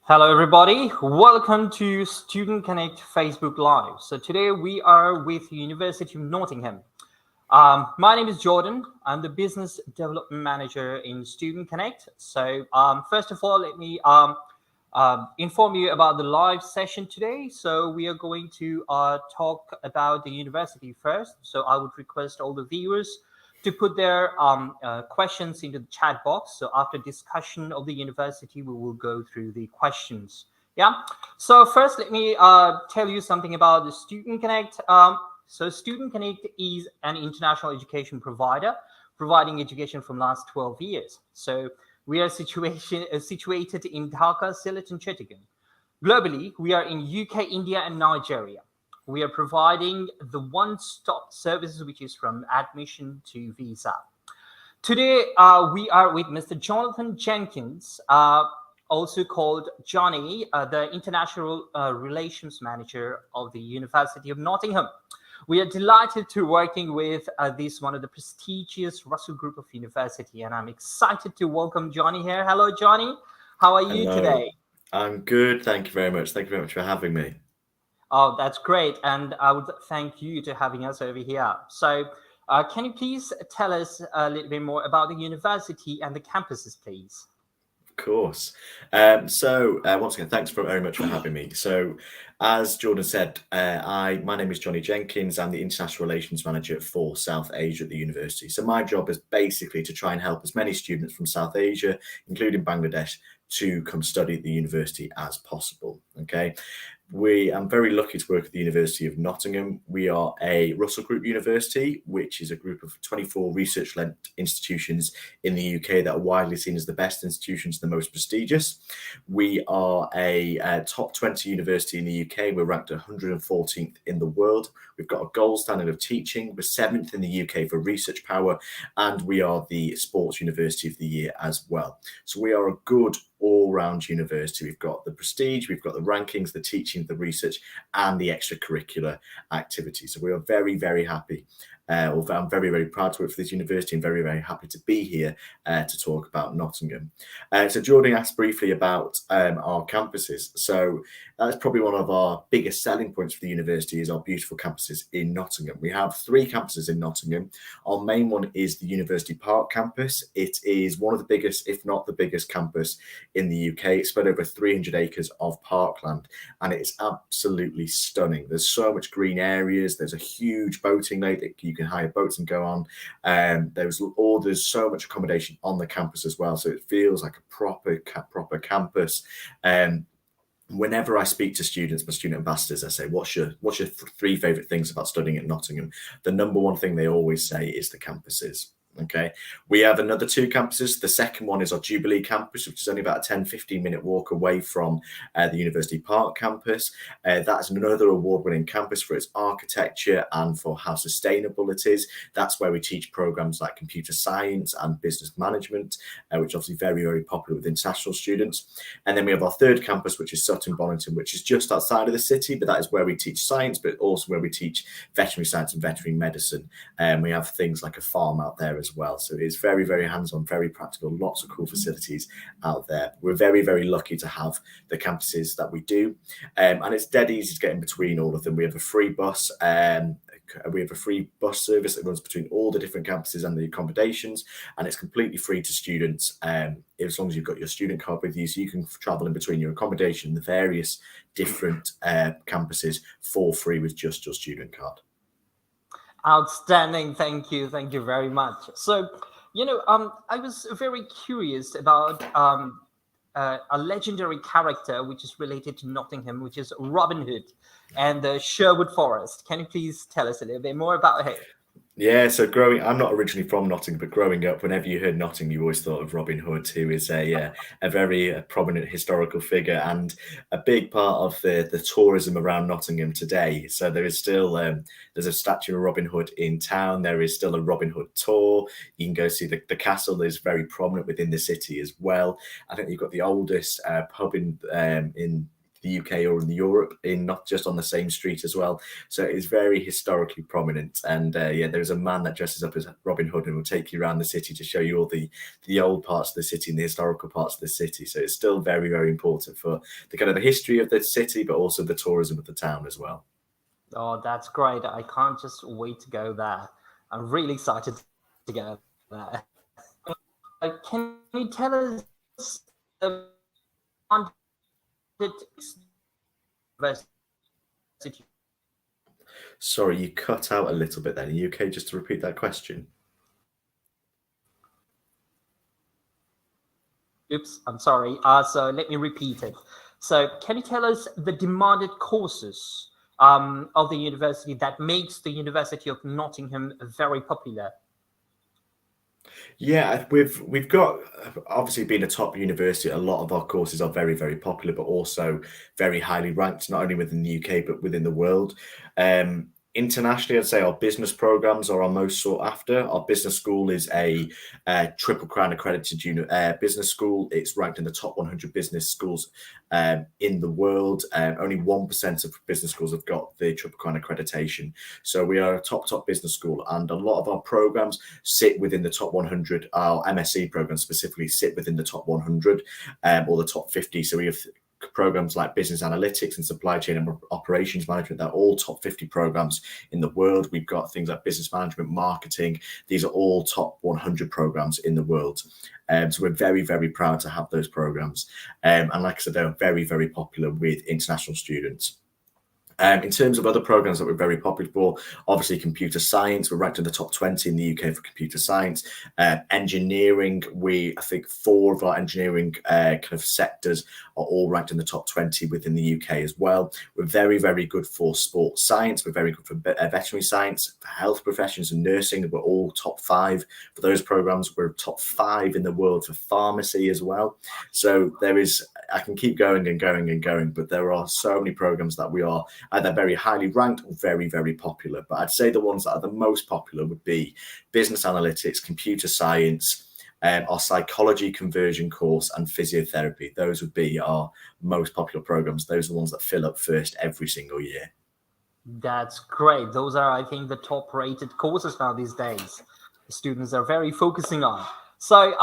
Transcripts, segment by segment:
Hello, everybody. Welcome to Student Connect Facebook Live. So today we are with University of Nottingham. My name is Jordan. I'm the Business Development Manager in Student Connect. So first of all, let me inform you about the live session today. So we are going to talk about the university first. So I would request all the viewers to put their questions into the chat box. So after discussion of the university, we will go through the questions. Yeah. So first, let me tell you something about the Student Connect. So Student Connect is an international education provider providing education from last 12 years. So we are situated in Dhaka, Sylhet, and Chittagong. Globally, we are in UK, India, and Nigeria. We are providing the one-stop services, which is from admission to visa. Today, we are with Mr. Jonathan Jenkins, also called Jonny, the International Relations Manager of the University of Nottingham. We are delighted to working with this one of the prestigious Russell Group of University, and I'm excited to welcome Jonny here. Hello, Jonny. How are you Hello. today? I'm good. Thank you very much. Thank you very much for having me. Oh, that's great. And I would thank you to having us over here. So can you please tell us a little bit more about the university and the campuses, please? Of course. Once again, thanks very much for having me. So, as Jordan said, my name is Jonny Jenkins. I'm the International Relations Manager for South Asia at the university. So my job is basically to try and help as many students from South Asia, including Bangladesh, to come study at the university as possible. Okay. I'm very lucky to work at the University of Nottingham. We are a Russell Group university, which is a group of 24 research-led institutions in the UK that are widely seen as the best institutions, the most prestigious. We are a top 20 university in the UK. We're ranked 114th in the world. We've got a gold standard of teaching. We're 7th in the UK for research power, and we are the Sports University of the Year as well. So we are a good all-round university. We've got the prestige, we've got the rankings, the teaching, the research, and the extracurricular activities. So we are very, very happy. I'm very, very proud to work for this university and very, very happy to be here to talk about Nottingham. So Jordan asked briefly about our campuses. So that's probably one of our biggest selling points for the university is our beautiful campuses in Nottingham. We have 3 campuses in Nottingham. Our main one is the University Park campus. It is one of the biggest, if not the biggest campus in the UK. It's spread over 300 acres of parkland, and it's absolutely stunning. There's so much green areas. There's a huge boating lake that you can hire boats and go on. There's so much accommodation on the campus as well, so it feels like a proper campus. Whenever I speak to students, my student ambassadors, I say, what's your 3 favorite things about studying at Nottingham? The number one thing they always say is the campuses. Okay, we have another 2 campuses. The second one is our Jubilee campus, which is only about a 10-15 minute walk away from the University Park campus. That's another award-winning campus for its architecture and for how sustainable it is. That's where we teach programs like computer science and business management, which are obviously very, very popular with international students. And then we have our third campus, which is Sutton Bonington, which is just outside of the city, but that is where we teach science, but also where we teach veterinary science and veterinary medicine. And we have things like a farm out there as well. So it's very, very hands-on, very practical, lots of cool facilities out there. We're very, very lucky to have the campuses that we do. And it's dead easy to get in between all of them. We have a free bus. We have a free bus service that runs between all the different campuses and the accommodations, and it's completely free to students as long as you've got your student card with you, so you can travel in between your accommodation, the various different campuses for free with just your student card. Outstanding. Thank you. Thank you very much. So, I was very curious about a legendary character which is related to Nottingham, which is Robin Hood and the Sherwood Forest. Can you please tell us a little bit more about him? Yeah, so I'm not originally from Nottingham, but growing up, whenever you heard Nottingham, you always thought of Robin Hood, who is a very prominent historical figure and a big part of the tourism around Nottingham today. So there is still there's a statue of Robin Hood in town. There is still a Robin Hood tour. You can go see the castle is very prominent within the city as well. I think you've got the oldest pub in the UK or in Europe, in not just on the same street as well. So it's very historically prominent. And yeah, there's a man that dresses up as Robin Hood and will take you around the city to show you all the old parts of the city and the historical parts of the city. So it's still very, very important for the kind of the history of the city, but also the tourism of the town as well. Oh, that's great. I can't just wait to go there. I'm really excited to go there. Can you tell us on the university? Sorry, you cut out a little bit then. Are you okay just to repeat that question? Oops, I'm sorry. So let me repeat it. So can you tell us the demanded courses of the university that makes the University of Nottingham very popular? Yeah, we've got, obviously being a top university, a lot of our courses are very, very popular, but also very highly ranked, not only within the UK, but within the world. Internationally, I'd say our business programs are our most sought after. Our business school is a Triple Crown accredited business school. It's ranked in the top 100 business schools in the world. Only 1% of business schools have got the Triple Crown accreditation. So we are a top business school, and a lot of our programs sit within the top 100. Our MSc programs specifically sit within the top 100 or the top 50. So we have programs like business analytics and supply chain and operations management. They're all top 50 programs in the world. We've got things like business management, marketing. These are all top 100 programs in the world. So we're very, very proud to have those programs. And like I said, they're very, very popular with international students. In terms of other programs that we're very popular for, obviously computer science, we're ranked in the top 20 in the UK for computer science. Engineering, I think 4 of our engineering kind of sectors are all ranked in the top 20 within the UK as well. We're very, very good for sports science. We're very good for veterinary science, for health professions and nursing. We're all top 5 for those programs. We're top 5 in the world for pharmacy as well. So I can keep going and going and going, but there are so many programs that we are either very highly ranked or very, very popular. But I'd say the ones that are the most popular would be business analytics, computer science, our psychology conversion course, and physiotherapy. Those would be our most popular programs. Those are the ones that fill up first every single year. That's great. Those are, I think, the top rated courses now these days. The students are very focusing on. So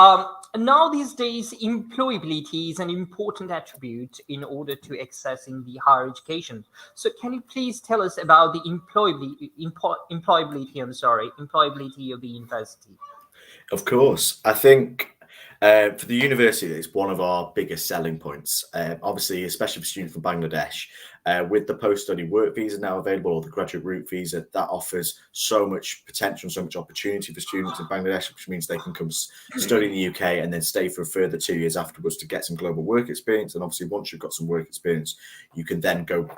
now these days, employability is an important attribute in order to accessing the higher education. So can you please tell us about the employability of the university? Of course. I think for the university, it's one of our biggest selling points. Obviously, especially for students from Bangladesh, with the post-study work visa now available, or the graduate route visa, that offers so much potential and so much opportunity for students in Bangladesh, which means they can come study in the UK and then stay for a further 2 years afterwards to get some global work experience. And obviously, once you've got some work experience, you can then go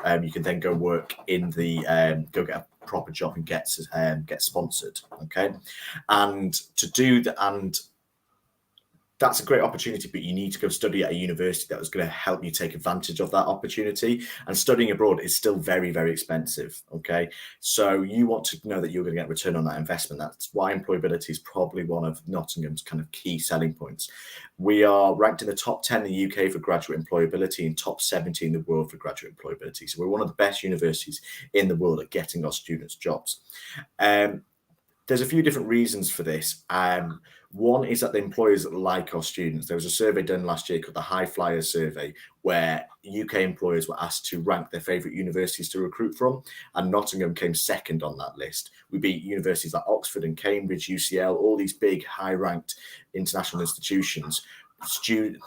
work in the go get a proper job and get sponsored. Okay, and to do that, and that's a great opportunity, but you need to go study at a university that was going to help you take advantage of that opportunity. And studying abroad is still very, very expensive. Okay. So you want to know that you're going to get return on that investment. That's why employability is probably one of Nottingham's kind of key selling points. We are ranked in the top 10 in the UK for graduate employability and top 70 in the world for graduate employability. So we're one of the best universities in the world at getting our students jobs. There's a few different reasons for this. One is that the employers like our students. There was a survey done last year called the High Flyers Survey, where UK employers were asked to rank their favourite universities to recruit from, and Nottingham came second on that list. We beat universities like Oxford and Cambridge, UCL, all these big, high-ranked international institutions.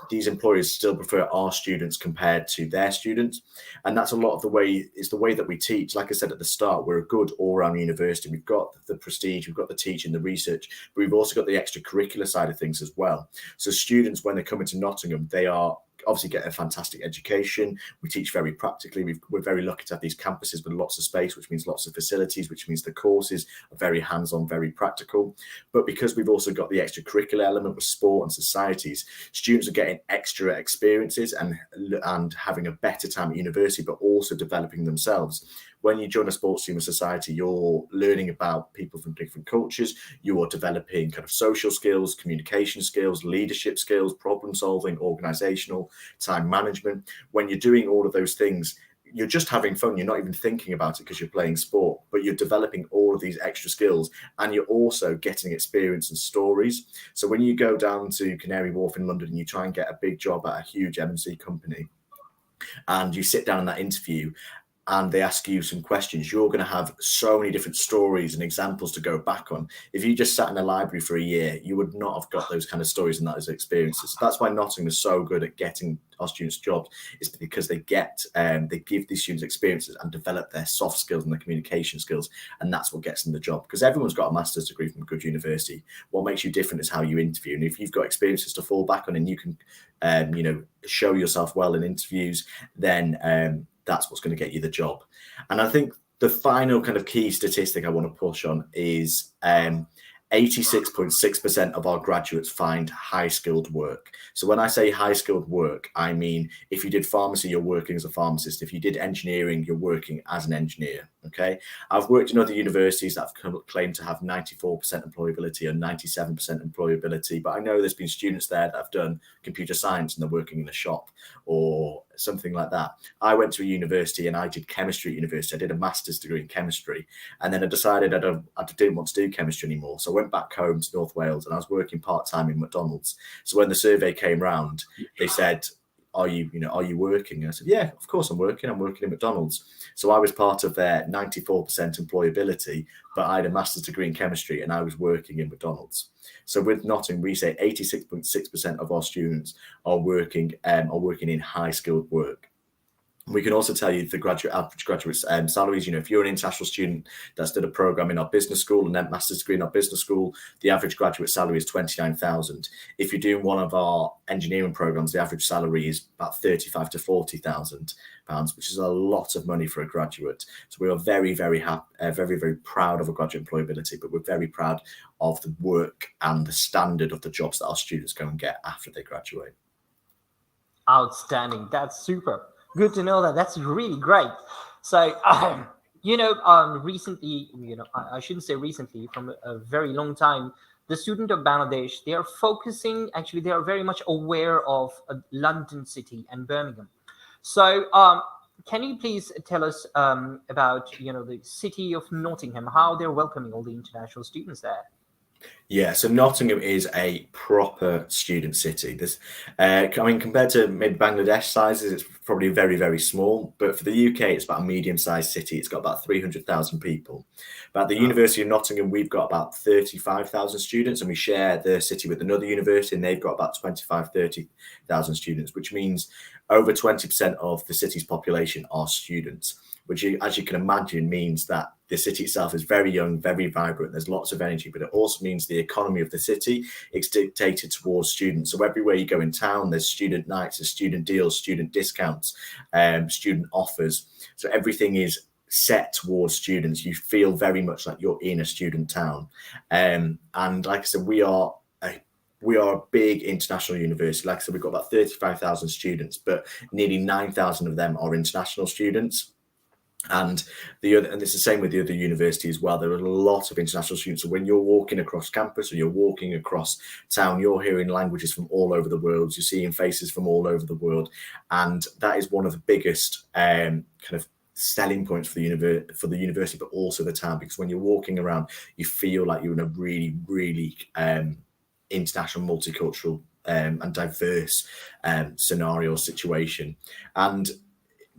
These employers still prefer our students compared to their students, and that's a lot of the way that we teach. Like I said at the start, we're a good all-round university. We've got the prestige, we've got the teaching, the research, but we've also got the extracurricular side of things as well. So students, when they come into Nottingham, they are obviously get a fantastic education. We teach very practically. We're very lucky to have these campuses with lots of space, which means lots of facilities, which means the courses are very hands-on, very practical. But because we've also got the extracurricular element with sport and societies, students are getting extra experiences and having a better time at university, but also developing themselves, when you join a sports team or society, you're learning about people from different cultures. You are developing kind of social skills, communication skills, leadership skills, problem solving, organizational, time management. When you're doing all of those things, you're just having fun. You're not even thinking about it because you're playing sport, but you're developing all of these extra skills, and you're also getting experience and stories. So when you go down to Canary Wharf in London and you try and get a big job at a huge MNC company, and you sit down in that interview and they ask you some questions, you're going to have so many different stories and examples to go back on. If you just sat in a library for a year, you would not have got those kind of stories and those experiences. That's why Nottingham is so good at getting our students jobs, is because they give these students experiences and develop their soft skills and their communication skills, and that's what gets them the job. Because everyone's got a master's degree from a good university. What makes you different is how you interview, and if you've got experiences to fall back on and you can show yourself well in interviews, then that's what's going to get you the job. And I think the final kind of key statistic I want to push on is 86.6% of our graduates find high-skilled work. So when I say high-skilled work, I mean if you did pharmacy, you're working as a pharmacist. If you did engineering, you're working as an engineer, okay? I've worked in other universities that have claimed to have 94% employability and 97% employability, but I know there's been students there that have done computer science and they're working in a shop or something like that. I went to a university and I did chemistry at university. I did a master's degree in chemistry, and then I decided I didn't want to do chemistry anymore. So I went back home to North Wales and I was working part-time in McDonald's. So when the survey came round, they said, are you working? And I said, yeah, of course I'm working in McDonald's. So I was part of their 94% employability, but I had a master's degree in chemistry and I was working in McDonald's. So with Nottingham, we say 86.6% of our students are working in high-skilled work. We can also tell you the average graduate salaries. If you're an international student that's did a program in our business school and then master's degree in our business school, the average graduate salary is 29,000. If you're doing one of our engineering programs, the average salary is about 35 to 40,000 pounds, which is a lot of money for a graduate. So we are very, very happy, very, very proud of our graduate employability, but we're very proud of the work and the standard of the jobs that our students go and get after they graduate. Outstanding. That's super. Good to know that. That's really great. So, recently, I shouldn't say recently, from a very long time, the student of Bangladesh, they are focusing, actually, they are very much aware of London City and Birmingham. So, can you please tell us about, the city of Nottingham, how they're welcoming all the international students there? Yeah, so Nottingham is a proper student city. Compared to maybe Bangladesh sizes, it's probably very, very small. But for the UK, it's about a medium-sized city. It's got about 300,000 people. But at the University of Nottingham, we've got about 35,000 students, and we share the city with another university, and they've got about 30,000 students, which means over 20% of the city's population are students, which, as you can imagine, means that the city itself is very young, very vibrant. There's lots of energy, but it also means the economy of the city is dictated towards students. So everywhere you go in town, there's student nights, there's student deals, student discounts, student offers. So everything is set towards students. You feel very much like you're in a student town. And like I said, we are a big international university. Like I said, we've got about 35,000 students, but nearly 9,000 of them are international students. And it's the same with the other university as well. There are a lot of international students. So when you're walking across campus or you're walking across town, you're hearing languages from all over the world. You're seeing faces from all over the world, and that is one of the biggest kind of selling points for the university, but also the town. Because when you're walking around, you feel like you're in a really, really international, multicultural, and diverse scenario situation. And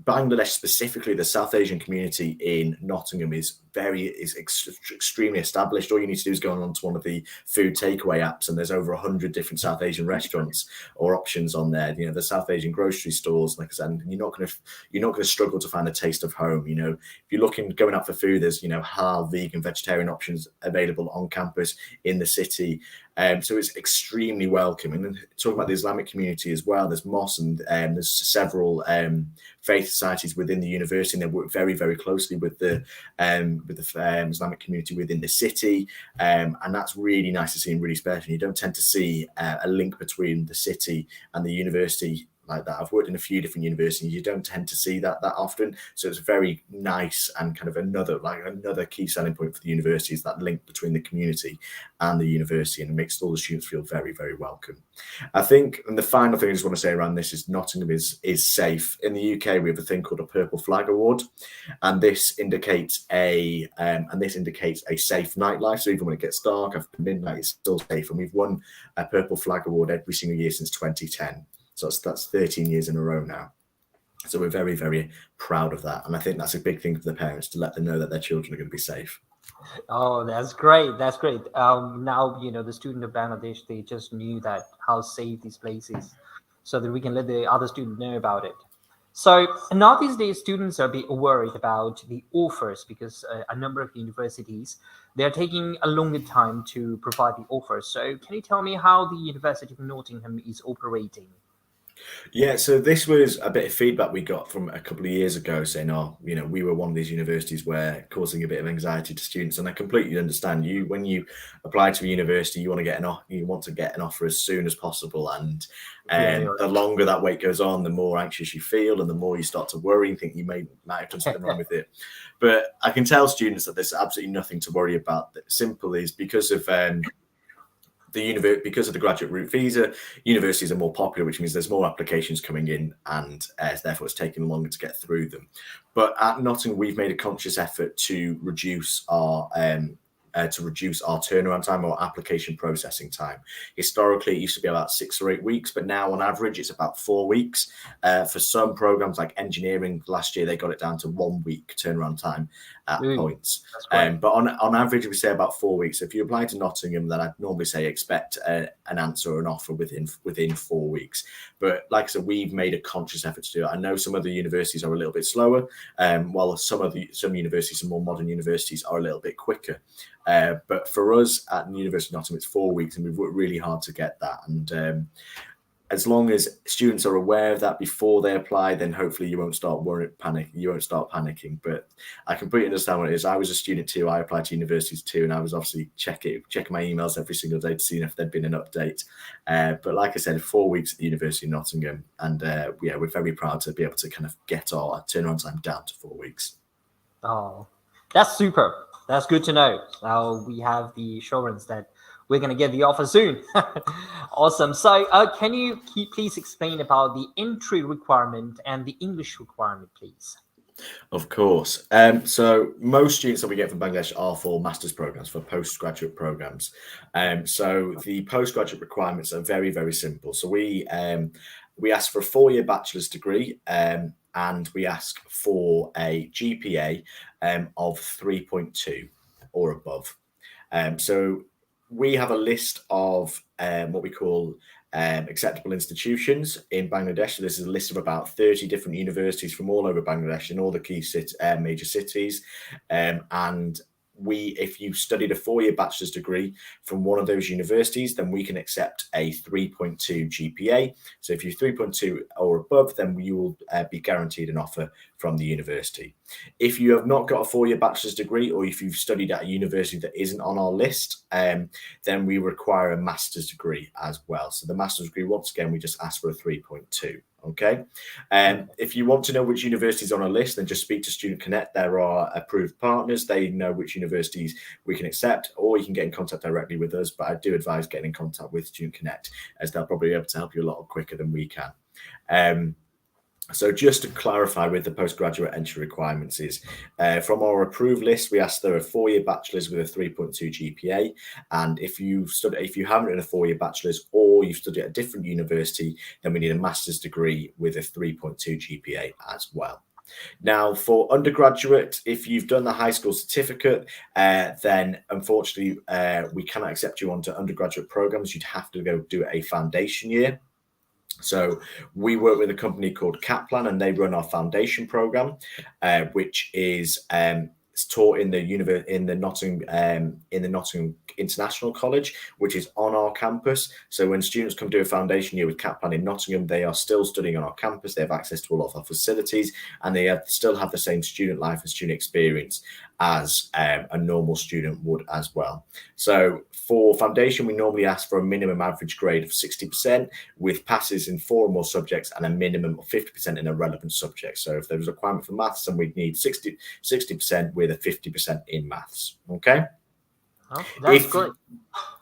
Bangladesh specifically, the South Asian community in Nottingham is extremely established. All you need to do is go onto one of the food takeaway apps, and there's over 100 different South Asian restaurants or options on there. The South Asian grocery stores, like I said, and you're not going to struggle to find a taste of home. If you're going out for food, there's halal, vegan, vegetarian options available on campus in the city. So it's extremely welcoming. And then talking about the Islamic community as well, there's mosques and there's several faith societies within the university, and they work very, very closely with the Islamic community within the city, and that's really nice to see and really special. You don't tend to see a link between the city and the university like that. I've worked in a few different universities. You don't tend to see that often. So it's very nice and kind of another key selling point for the university is that link between the community and the university, and it makes all the students feel very, very welcome. I think, and the final thing I just want to say around this is Nottingham is safe. In the UK, we have a thing called a Purple Flag Award, and this indicates a safe nightlife. So even when it gets dark after midnight, it's still safe. And we've won a Purple Flag Award every single year since 2010. So that's 13 years in a row now. So we're very, very proud of that. And I think that's a big thing for the parents to let them know that their children are going to be safe. Oh, that's great. That's great. Now, the student of Bangladesh, they just knew that how safe this place is, so that we can let the other students know about it. So now these days, students are a bit worried about the offers because a number of universities, they're taking a longer time to provide the offers. So can you tell me how the University of Nottingham is operating? Yeah, so this was a bit of feedback we got from a couple of years ago saying, we were one of these universities where causing a bit of anxiety to students. And I completely understand you. When you apply to a university, you want to get an offer as soon as possible. And the longer that wait goes on, the more anxious you feel and the more you start to worry and think you might have done something wrong with it. But I can tell students that there's absolutely nothing to worry about. The simple is because of because of the graduate route visa, universities are more popular, which means there's more applications coming in, and therefore it's taking longer to get through them. But at Nottingham, we've made a conscious effort to reduce our turnaround time or application processing time. Historically, it used to be about 6 or 8 weeks, but now on average, it's about 4 weeks. For some programs like engineering, last year they got it down to 1 week turnaround time at points. But on average, we say about 4 weeks. If you apply to Nottingham, then I'd normally say expect an answer or an offer within 4 weeks. But like I said, we've made a conscious effort to do it. I know some other universities are a little bit slower, while some universities, some more modern universities, are a little bit quicker. But for us at the University of Nottingham, it's 4 weeks, and we've worked really hard to get that. And as long as students are aware of that before they apply, then hopefully you won't start panicking. But I completely understand what it is. I was a student too. I applied to universities too, and I was obviously checking my emails every single day to see if there'd been an update. But like I said, 4 weeks at the University of Nottingham, and we're very proud to be able to kind of get our turnaround time down to 4 weeks. Oh, that's super. That's good to know. Now we have the assurance that we're going to get the offer soon. Awesome. So can you please explain about the entry requirement and the English requirement, please? Of course. So most students that we get from Bangladesh are for master's programs, for postgraduate programs. So the postgraduate requirements are very, very simple. So we ask for a 4-year bachelor's degree, and we ask for a GPA of 3.2 or above. So we have a list of what we call acceptable institutions in Bangladesh. So this is a list of about 30 different universities from all over Bangladesh in all the key major cities. And if you studied a 4-year bachelor's degree from one of those universities, then we can accept a 3.2 GPA. So if you're 3.2 or above, then you will be guaranteed an offer from the university. If you have not got a 4-year bachelor's degree, or if you've studied at a university that isn't on our list, then we require a master's degree as well. So the master's degree, once again, we just ask for a 3.2. Okay. If you want to know which universities are on a list, then just speak to Student Connect. There are approved partners. They know which universities we can accept, or you can get in contact directly with us. But I do advise getting in contact with Student Connect, as they'll probably be able to help you a lot quicker than we can. So just to clarify with the postgraduate entry requirements is from our approved list, we ask there a 4-year bachelor's with a 3.2 GPA. And if you haven't done a 4-year bachelor's, or you've studied at a different university, then we need a master's degree with a 3.2 GPA as well. Now, for undergraduate, if you've done the high school certificate, then unfortunately we cannot accept you onto undergraduate programs. You'd have to go do a foundation year. So we work with a company called Kaplan, and they run our foundation program, which is taught in the Nottingham International College, which is on our campus. So when students come do a foundation year with Kaplan in Nottingham, they are still studying on our campus. They have access to all of our facilities, and they still have the same student life and student experience as a normal student would as well. So for foundation, we normally ask for a minimum average grade of 60% with passes in 4 or more subjects and a minimum of 50% in a relevant subject. So if there was a requirement for maths, then we'd need 60% with a 50% in maths. Okay. Oh, that's great.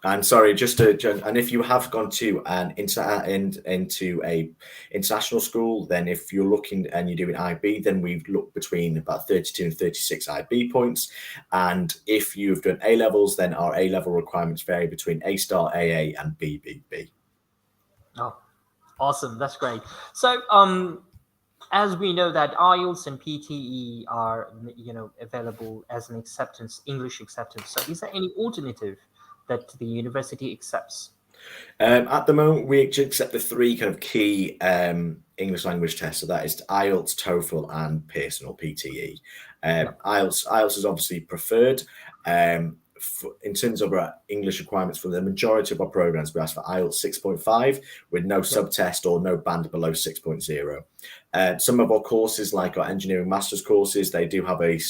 I'm sorry, and if you have gone to into a international school, then if you're looking and you're doing IB, then we've looked between about 32 and 36 IB points. And if you've done A levels, then our A level requirements vary between A star, AA, and BBB. Oh, awesome. That's great. So, as we know that IELTS and PTE are, available as an acceptance, English acceptance. So is there any alternative that the university accepts? At the moment, we accept the 3 kind of key English language tests. So that is IELTS, TOEFL, and Pearson or PTE. IELTS is obviously preferred. In terms of our English requirements for the majority of our programs, we ask for IELTS 6.5 with no subtest or no band below 6.0. Some of our courses, like our engineering master's courses, they do have a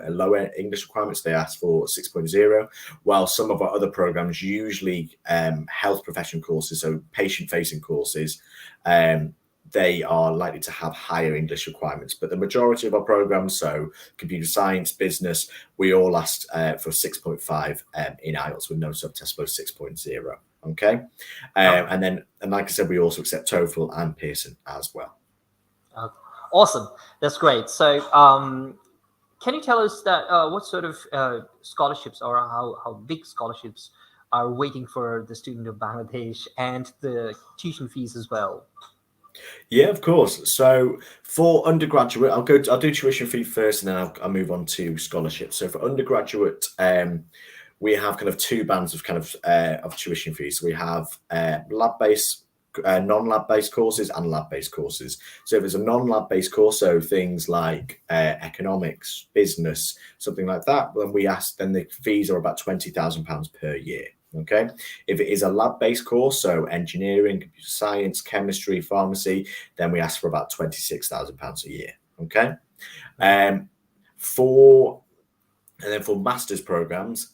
lower English requirements. They ask for 6.0, while some of our other programs, usually health profession courses, so patient-facing courses, they are likely to have higher English requirements. But the majority of our programs, so computer science, business, we all asked for 6.5 in IELTS with no subtest below 6.0. Okay. And like I said, we also accept TOEFL and Pearson as well. Awesome. That's great. So can you tell us that what sort of scholarships or how big scholarships are waiting for the student of Bangladesh, and the tuition fees as well? Yeah, of course. So for undergraduate, I'll do tuition fee first, and then I'll move on to scholarships. So for undergraduate, we have kind of 2 bands of of tuition fees. So we have lab-based, non-lab-based courses and lab-based courses. So if it's a non-lab-based course, so things like economics, business, something like that, then the fees are about £20,000 per year. Okay. If it is a lab-based course, so engineering, computer science, chemistry, pharmacy, then we ask for about £26,000 a year. Okay. For master's programs,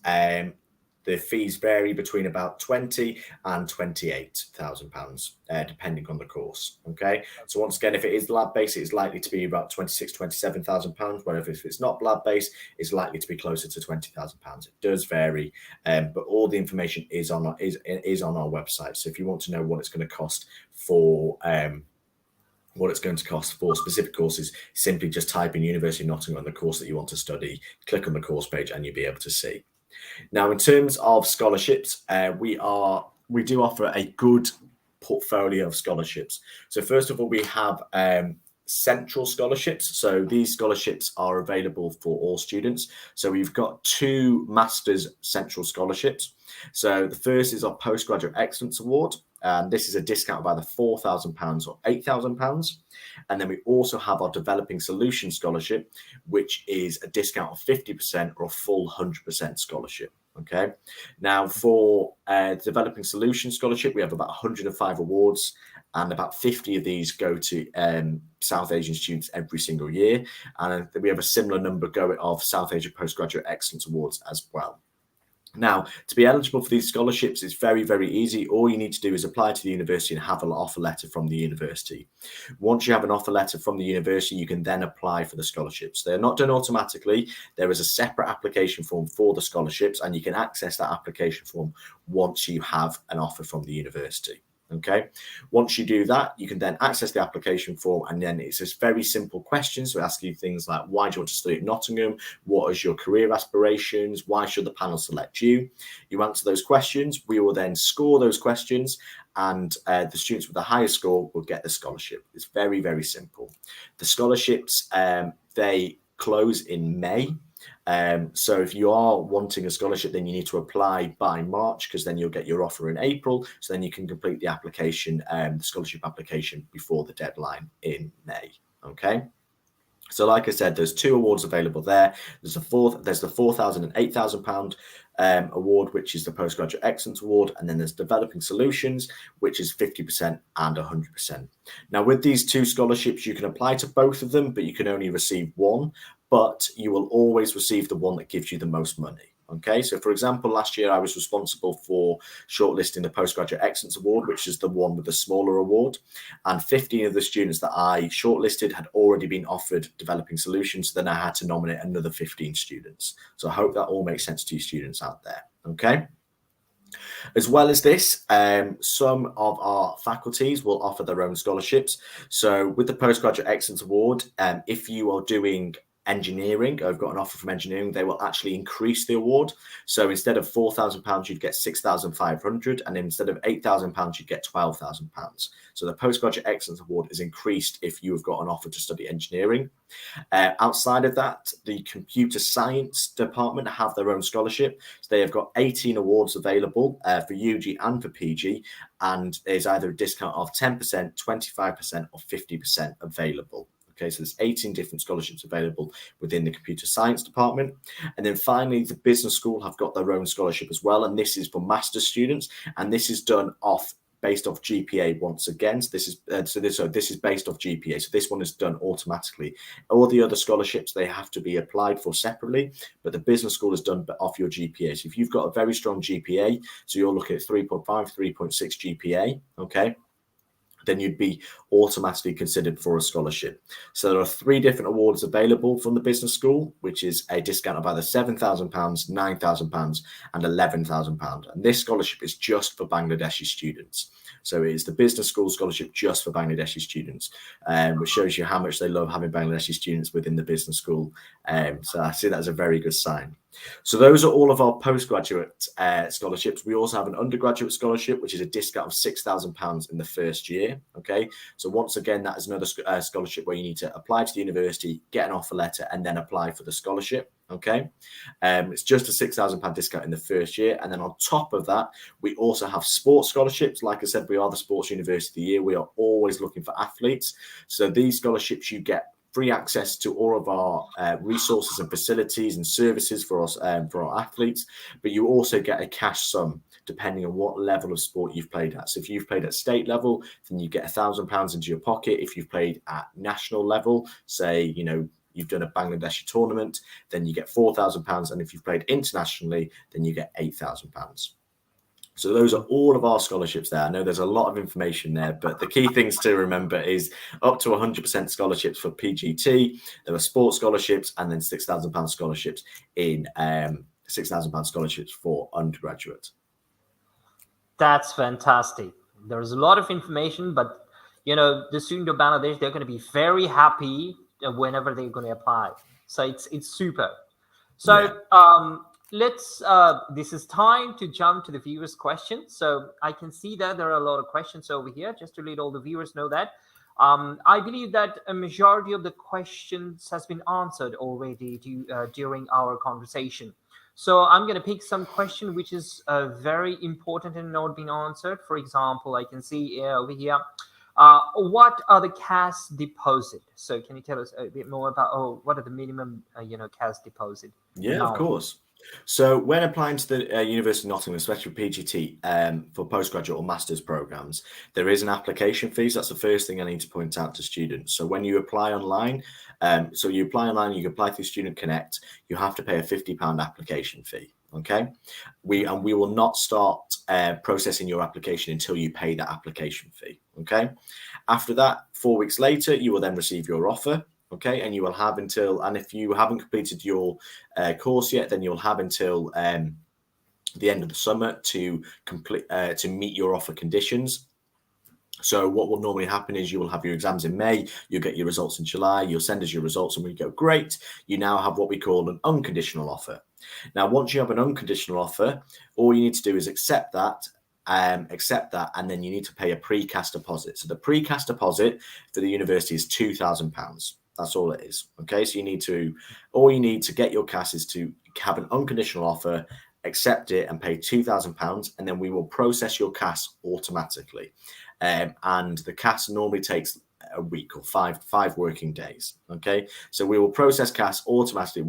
the fees vary between about £20,000 and £28,000, depending on the course. Okay, so once again, if it is lab-based, it's likely to be about £26,000, £27,000. Whereas if it's not lab-based, it's likely to be closer to £20,000. It does vary, but all the information is on our website. So if you want to know what it's going to cost for specific courses, simply just type in University of Nottingham on the course that you want to study, click on the course page, and you'll be able to see. Now, in terms of scholarships, we do offer a good portfolio of scholarships. So first of all, we have central scholarships. So these scholarships are available for all students. So we've got 2 master's central scholarships. So the first is our Postgraduate Excellence Award. This is a discount of either £4,000 or £8,000. And then we also have our Developing Solutions Scholarship, which is a discount of 50% or a full 100% scholarship. Okay. Now for Developing Solutions Scholarship, we have about 105 awards, and about 50 of these go to South Asian students every single year. And we have a similar number of South Asia Postgraduate Excellence Awards as well. Now, to be eligible for these scholarships, it's very, very easy. All you need to do is apply to the university and have an offer letter from the university. Once you have an offer letter from the university, you can then apply for the scholarships. They're not done automatically. There is a separate application form for the scholarships, and you can access that application form once you have an offer from the university. Okay. Once you do that, you can then access the application form, and then it's just very simple questions. So ask you things like, why do you want to study at Nottingham? What is your career aspirations? Why should the panel select you? You answer those questions. We will then score those questions, and the students with the highest score will get the scholarship. It's very, very simple. The scholarships, they close in May. So if you are wanting a scholarship, then you need to apply by March, because then you'll get your offer in April. So then you can complete the application, the scholarship application, before the deadline in May. Okay. So like I said, there's 2 awards available there. There's the £4,000 and £8,000 award, which is the Postgraduate Excellence Award, and then there's Developing Solutions, which is 50% and 100%. Now, with these 2 scholarships, you can apply to both of them, but you can only receive one. but you will always receive the one that gives you the most money. Okay, so for example, last year I was responsible for shortlisting the Postgraduate Excellence Award, which is the one with the smaller award. And 15 of the students that I shortlisted had already been offered developing solutions. So then I had to nominate another 15 students. So I hope that all makes sense to you students out there. Okay. As well as this, some of our faculties will offer their own scholarships. So with the Postgraduate Excellence Award, if you are doing engineering, I've got an offer from engineering, they will actually increase the award. So instead of £4,000, you'd get £6,500, and instead of £8,000, you'd get £12,000. So the Postgraduate Excellence Award is increased if you have got an offer to study engineering. Outside of that, the computer science department have their own scholarship. So they have got 18 awards available for UG and for PG, and there's either a discount of 10%, 25%, or 50% available. Okay, so there's 18 different scholarships available within the computer science department. And then finally, the business school have got their own scholarship as well. And this is for master's students. And this is done based off GPA once again. So this is based off GPA. So this one is done automatically. All the other scholarships, they have to be applied for separately, but the business school is done off your GPA. So if you've got a very strong GPA, so you're looking at 3.5, 3.6 GPA, okay, then you'd be automatically considered for a scholarship. So there are 3 different awards available from the business school, which is a discount of either £7,000, £9,000, and £11,000. And this scholarship is just for Bangladeshi students. So it is the business school scholarship just for Bangladeshi students, which shows you how much they love having Bangladeshi students within the business school. So I see that as a very good sign. So those are all of our postgraduate scholarships. We also have an undergraduate scholarship, which is a discount of £6,000 in the first year. Okay, so once again, that is another scholarship where you need to apply to the university, get an offer letter, and then apply for the scholarship. Okay, it's just a £6,000 discount in the first year. And then on top of that, we also have sports scholarships. Like I said, we are the Sports University of the Year. We are always looking for athletes. So these scholarships, you get free access to all of our resources and facilities and services for us, for our athletes, but you also get a cash sum depending on what level of sport you've played at. So if you've played at state level, then you get £1,000 into your pocket. If you've played at national level, say, you've done a Bangladeshi tournament, then you get £4,000. And if you've played internationally, then you get £8,000. So those are all of our scholarships there. I know there's a lot of information there, but the key things to remember is up to 100% scholarships for PGT. There are sports scholarships, and then £6,000 scholarships in £6,000 scholarships for undergraduate. That's fantastic. There's a lot of information, but the student of Bangladesh, they're going to be very happy whenever they're going to apply. So it's super. So this is time to jump to the viewers' questions. So I can see that there are a lot of questions over here, just to let all the viewers know that. I believe that a majority of the questions has been answered already during our conversation. So I'm going to pick some question which is very important and not been answered. For example, I can see over here, what are the cash deposit? So can you tell us a bit more about what are the minimum cash deposit? Yeah, of course. So when applying to the University of Nottingham, especially PGT, for postgraduate or master's programs, there is an application fee. So that's the first thing I need to point out to students. So when you apply online, you can apply through Student Connect, you have to pay a £50 application fee. Okay, we will not start processing your application until you pay that application fee. Okay, after that, 4 weeks later, you will then receive your offer. Okay, and you will have and if you haven't completed your course yet, then you'll have until the end of the summer to meet your offer conditions. So what will normally happen is you will have your exams in May, you'll get your results in July, you'll send us your results, and we go, great, you now have what we call an unconditional offer. Now, once you have an unconditional offer, all you need to do is accept that, and then you need to pay a precast deposit. So the precast deposit for the university is £2,000. That's all it is. Okay, so all you need to get your CAS is to have an unconditional offer, accept it, and pay £2,000, and then we will process your CAS automatically. And the CAS normally takes a week or five working days. Okay, so we will process CAS automatically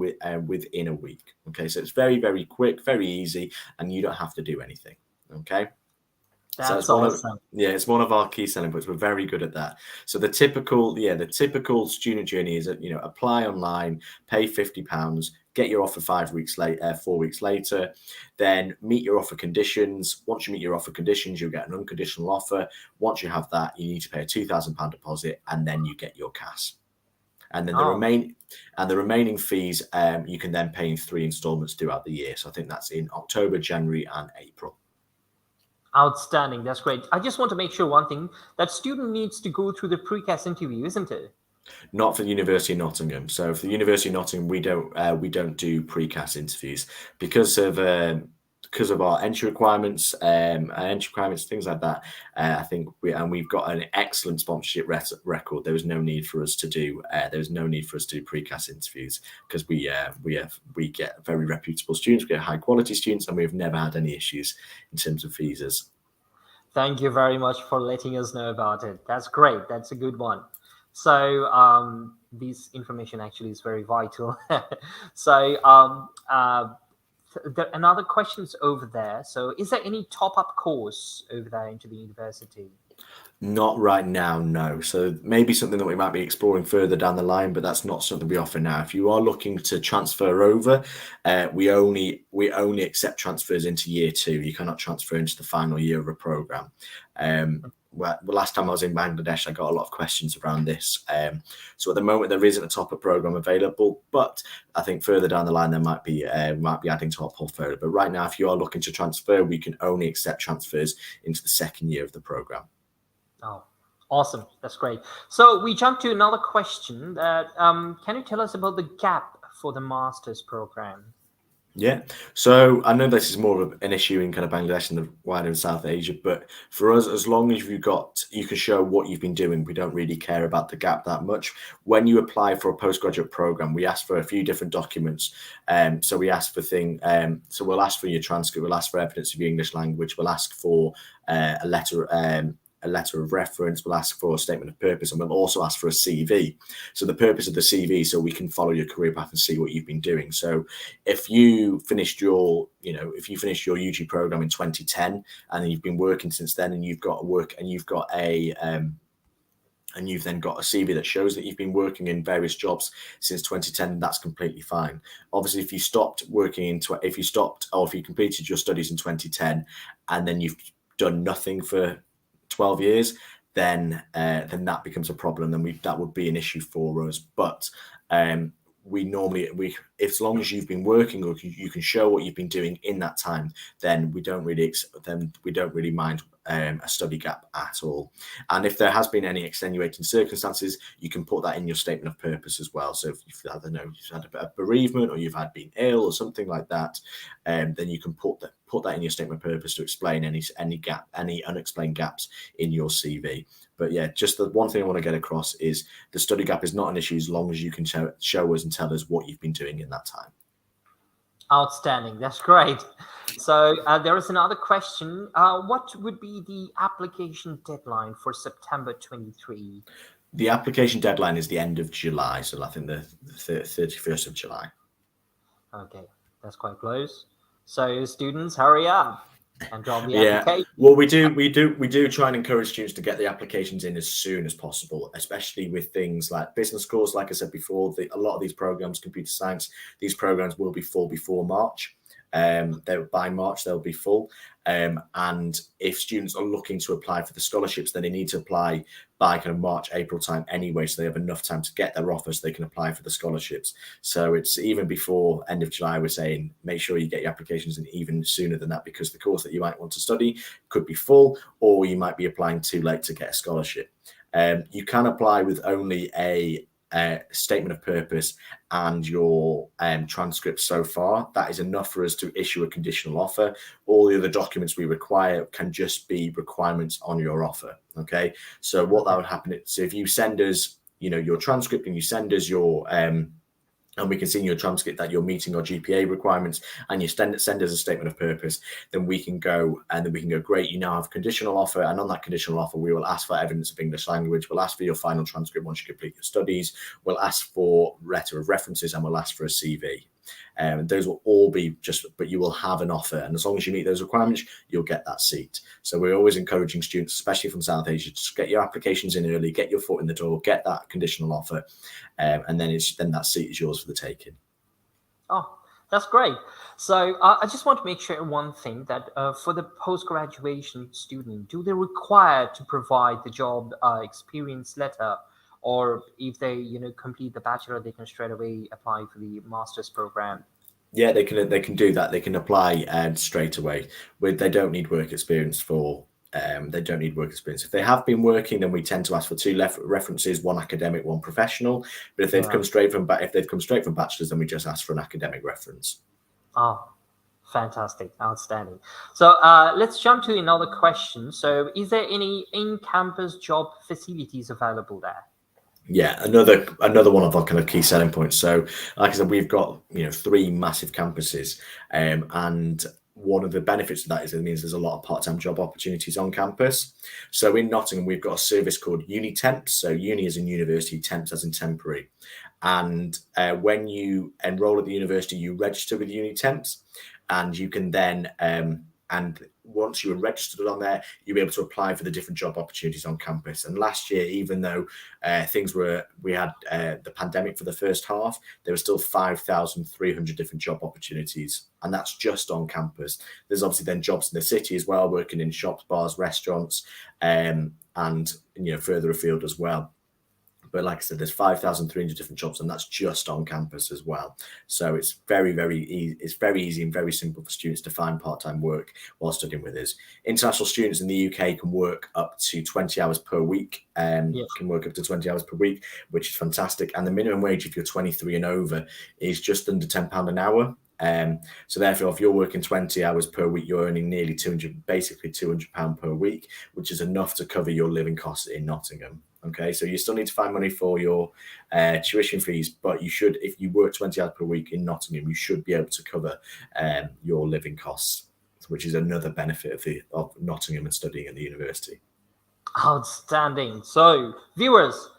within a week. Okay, so it's very, very quick, very easy, and you don't have to do anything. Okay. So it's That's one of awesome. it's one of our key selling points. We're very good at that. So the typical student journey is that apply online, pay £50, get your offer 4 weeks later, then meet your offer conditions. Once you meet your offer conditions, you'll get an unconditional offer. Once you have that, you need to pay a £2,000 deposit, and then you get your cash. And then Oh, the remaining fees you can then pay in 3 installments throughout the year. So I think that's in October, January, and April. outstanding. That's great. I just want to make sure one thing, that student needs to go through the precast interview, isn't it? Not for the University of Nottingham. So for the University of Nottingham, we don't do precast interviews because of our entry requirements, things like that. I think we've got an excellent sponsorship record. There was no need for us to do precast interviews because we get very reputable students, we get high quality students, and we've never had any issues in terms of visas. Thank you very much for letting us know about it. That's great. That's a good one. So this information actually is very vital. So another question's over there. So is there any top-up course over there into the university? Not right now, no. So maybe something that we might be exploring further down the line, but that's not something we offer now. If you are looking to transfer over, we only accept transfers into year 2. You cannot transfer into the final year of a program. Well, last time I was in Bangladesh, I got a lot of questions around this. So at the moment, there isn't a top-up program available, but I think further down the line, there might be adding to our portfolio. But right now, if you are looking to transfer, we can only accept transfers into the second year of the program. Oh, awesome. That's great. So we jump to another question. That can you tell us about the gap for the master's program? Yeah, so I know this is more of an issue in kind of Bangladesh and the wider South Asia, but for us, as long as you can show what you've been doing, we don't really care about the gap that much. When you apply for a postgraduate program, we ask for a few different documents. So we ask for so we'll ask for your transcript, we'll ask for evidence of your English language, we'll ask for a letter of reference, we'll ask for a statement of purpose, and we'll also ask for a CV. So the purpose of the CV, so we can follow your career path and see what you've been doing. So if you finished your UG program in 2010 and you've been working since then, and you've got work and you've got and you've then got a CV that shows that you've been working in various jobs since 2010, that's completely fine. Obviously, if you completed your studies in 2010 and then you've done nothing for 12 years, then that becomes a problem. Then that would be an issue for us. But as long as you've been working or you can show what you've been doing in that time, then we don't really mind a study gap at all. And if there has been any extenuating circumstances, you can put that in your statement of purpose as well. So if you've had a bereavement or you've been ill or something like that, then you can put that in your statement of purpose to explain any unexplained gaps in your CV. But yeah, just the one thing I want to get across is the study gap is not an issue as long as you can show us and tell us what you've been doing in that time. Outstanding. That's great. So there is another question. What would be the application deadline for September 23? The application deadline is the end of July, so I think the 31st of July. Okay, that's quite close. So students, hurry up and drop the application. Well, we do try and encourage students to get the applications in as soon as possible, especially with things like business course. Like I said before, a lot of these programs, computer science, these programs will be full before March. By March they'll be full. And if students are looking to apply for the scholarships, then they need to apply by kind of March, April time anyway, so they have enough time to get their offers so they can apply for the scholarships. So it's even before end of July, we're saying make sure you get your applications in even sooner than that, because the course that you might want to study could be full, or you might be applying too late to get a scholarship. You can apply with only a statement of purpose and your transcript so far. That is enough for us to issue a conditional offer. All the other documents we require can just be requirements on your offer. Okay, so what that would happen is, so if you send us your transcript and you send us your and we can see in your transcript that you're meeting our GPA requirements, and you send us a statement of purpose, then we can go, great, you now have a conditional offer, and on that conditional offer, we will ask for evidence of English language, we'll ask for your final transcript once you complete your studies, we'll ask for letter of references, and we'll ask for a CV. And those will all be but you will have an offer. And as long as you meet those requirements, you'll get that seat. So we're always encouraging students, especially from South Asia, to just get your applications in early, get your foot in the door, get that conditional offer, and then that seat is yours for the taking. Oh, that's great. So I just want to make sure one thing, that for the post-graduation student, do they require to provide the job experience letter, or if they complete the bachelor, they can straight away apply for the master's program? Yeah, they can do that. They can apply straight away. They don't need work experience for. They don't need work experience. If they have been working, then we tend to ask for two references: one academic, one professional. But if they've come straight from bachelors, then we just ask for an academic reference. Oh, fantastic, outstanding. So let's jump to another question. So, is there any in-campus job facilities available there? Yeah, another one of our kind of key selling points. So, like I said, we've got 3 massive campuses, and one of the benefits of that is it means there's a lot of part-time job opportunities on campus. So in Nottingham, we've got a service called Uni Temps. So uni as in university, temps as in temporary. And when you enroll at the university, you register with Uni Temps, and you can then and once you are registered on there, you'll be able to apply for the different job opportunities on campus. And last year, even though we had the pandemic for the first half, there were still 5,300 different job opportunities. And that's just on campus. There's obviously then jobs in the city as well, working in shops, bars, restaurants, and further afield as well. But like I said, there's 5,300 different jobs, and that's just on campus as well. So it's very, very easy. It's very easy and very simple for students to find part-time work while studying with us. International students in the UK can work up to 20 hours per week. Can work up to 20 hours per week, which is fantastic. And the minimum wage, if you're 23 and over, is just under £10 an hour. So therefore, if you're working 20 hours per week, you're earning nearly £200 per week, which is enough to cover your living costs in Nottingham. Okay, so you still need to find money for your tuition fees, but you should, if you work 20 hours per week in Nottingham, you should be able to cover your living costs, which is another benefit of Nottingham and studying at the university. Outstanding. So viewers,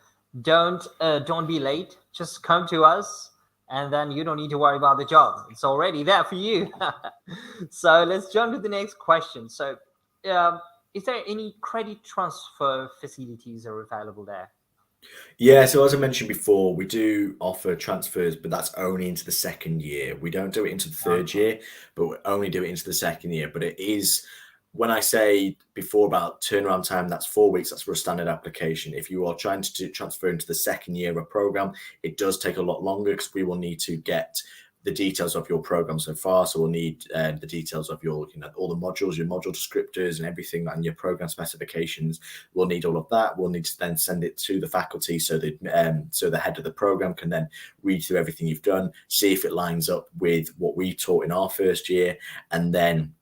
don't be late. Just come to us, and then you don't need to worry about the job. It's already there for you. So let's jump to the next question. So is there any credit transfer facilities are available there? Yeah, so as I mentioned before, we do offer transfers, but that's only into the second year. We don't do it into the third year, but we only do it into the second year. But it is, when I say before about turnaround time, that's 4 weeks. That's for a standard application. If you are trying to transfer into the second year of a program, it does take a lot longer because we will need to get the details of your program so far. So we'll need the details of your, all the modules, your module descriptors and everything, and your program specifications. We'll need all of that. We'll need to then send it to the faculty so that so the head of the program can then read through everything you've done, see if it lines up with what we taught in our first year, and then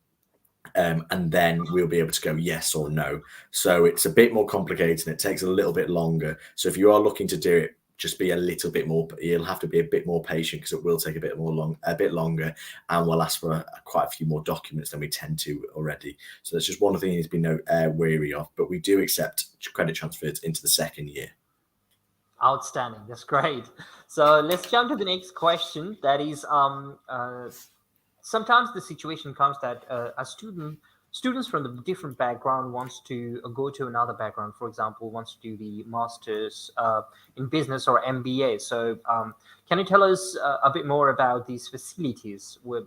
we'll be able to go yes or no. So it's a bit more complicated and it takes a little bit longer. So if you are looking to do it, just be a little bit more, you'll have to be a bit more patient because it will take a bit longer, and we'll ask for quite a few more documents than we tend to already. So that's just one thing you need to be wary of, but we do accept credit transfers into the second year. Outstanding. That's great. So let's jump to the next question. That is, sometimes the situation comes that students from the different background wants to go to another background. For example, wants to do the master's in business or MBA. So can you tell us a bit more about these facilities where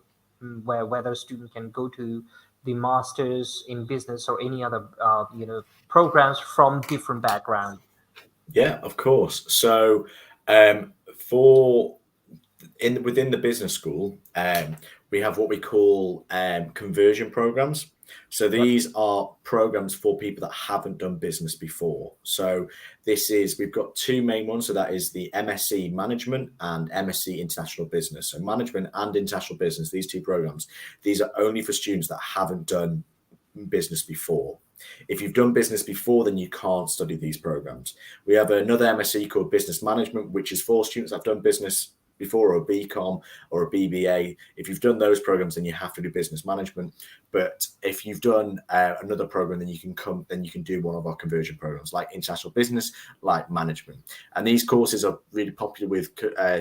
whether a student can go to the master's in business or any other programs from different background? Yeah, of course. So within the business school, we have what we call conversion programs. So these are programs for people that haven't done business before. So we've got 2 main ones. So that is the MSc Management and MSc International Business. So Management and International Business, these 2 programs, these are only for students that haven't done business before. If you've done business before, then you can't study these programs. We have another MSc called Business Management, which is for students that have done business before, or a BCom or a BBA. If you've done those programs, then you have to do business management. But if you've done another program, then you can do one of our conversion programs, like international business, like management. And these courses are really popular with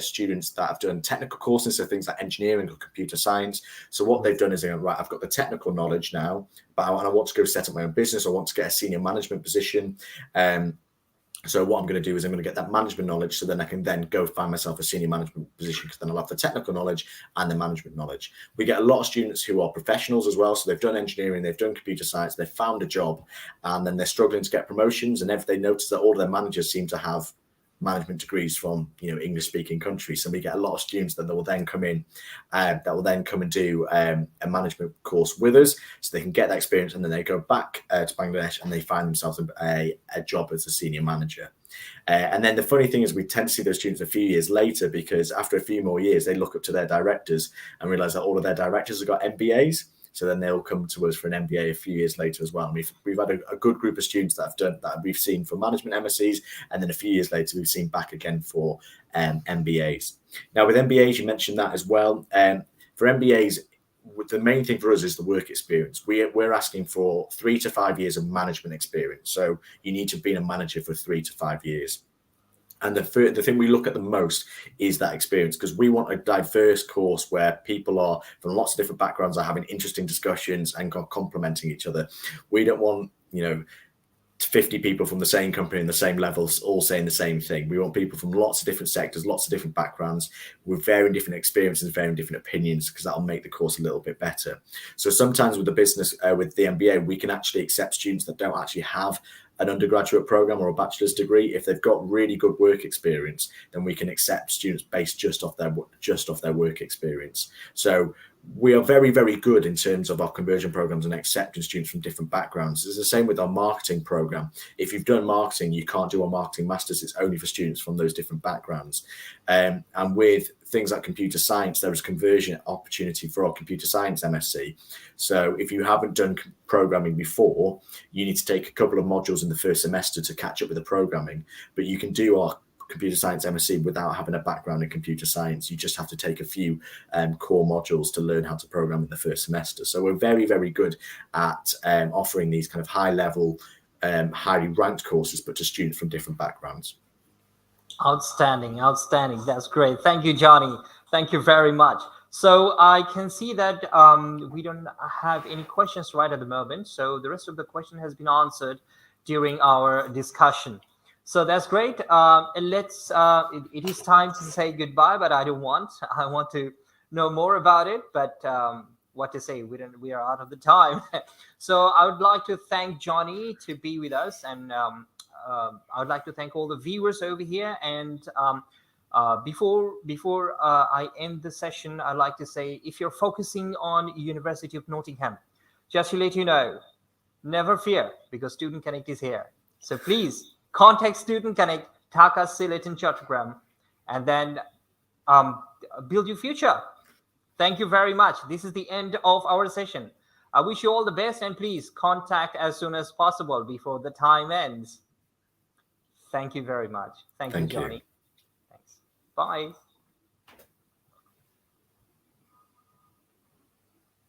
students that have done technical courses, so things like engineering or computer science. So what they've done is they're right, I've got the technical knowledge now, but I want to go set up my own business. I want to get a senior management position. So what I'm going to do is I'm going to get that management knowledge, so then I can then go find myself a senior management position, because then I'll have the technical knowledge and the management knowledge. We get a lot of students who are professionals as well. So they've done engineering, they've done computer science, they've found a job, and then they're struggling to get promotions. And if they notice that all of their managers seem to have management degrees from English speaking countries, so we get a lot of students that will then come in that will then come and do a management course with us, so they can get that experience, and then they go back to Bangladesh and they find themselves a job as a senior manager. And then the funny thing is, we tend to see those students a few years later, because after a few more years they look up to their directors and realize that all of their directors have got MBAs. So then they'll come to us for an MBA a few years later as well. And we've had a good group of students that we've seen for management MSCs, and then a few years later we've seen back again for MBAs. Now with MBAs, you mentioned that as well. For MBAs, the main thing for us is the work experience. We're asking for 3 to 5 years of management experience. So you need to have been a manager for 3 to 5 years. And the thing we look at the most is that experience, because we want a diverse course where people are from lots of different backgrounds are having interesting discussions and complementing each other. We don't want 50 people from the same company and the same levels all saying the same thing. We want people from lots of different sectors, lots of different backgrounds, with varying different experiences, varying different opinions, because that'll make the course a little bit better. So sometimes with the business, with the MBA, we can actually accept students that don't actually have an undergraduate program or a bachelor's degree. If they've got really good work experience, then we can accept students based just off their work experience. So we are very, very good in terms of our conversion programs and accepting students from different backgrounds. It's the same with our marketing program. If you've done marketing, you can't do a marketing master's. It's only for students from those different backgrounds. And with things like computer science, there is conversion opportunity for our computer science MSc. So if you haven't done programming before, you need to take a couple of modules in the first semester to catch up with the programming. But you can do our computer science MSc without having a background in computer science. You just have to take a few core modules to learn how to program in the first semester. So we're very, very good at offering these kind of high level, highly ranked courses, but to students from different backgrounds. Outstanding. That's great. Thank you, Jonny. Thank you very much. So I can see that we don't have any questions right at the moment. So the rest of the question has been answered during our discussion. So that's great. It is time to say goodbye, but I want to know more about it, but what to say, we are out of the time. So I would like to thank Jonny to be with us, and I would like to thank all the viewers over here. And before I end the session, I'd like to say, if you're focusing on University of Nottingham, just to let you know, never fear, because Student Connect is here. So please contact Student Connect, Dhaka, Sylhet, and Chattogram, and then build your future. Thank you very much. This is the end of our session. I wish you all the best, and please contact as soon as possible before the time ends. Thank you very much. Thank you, Jonny. Thanks. Bye.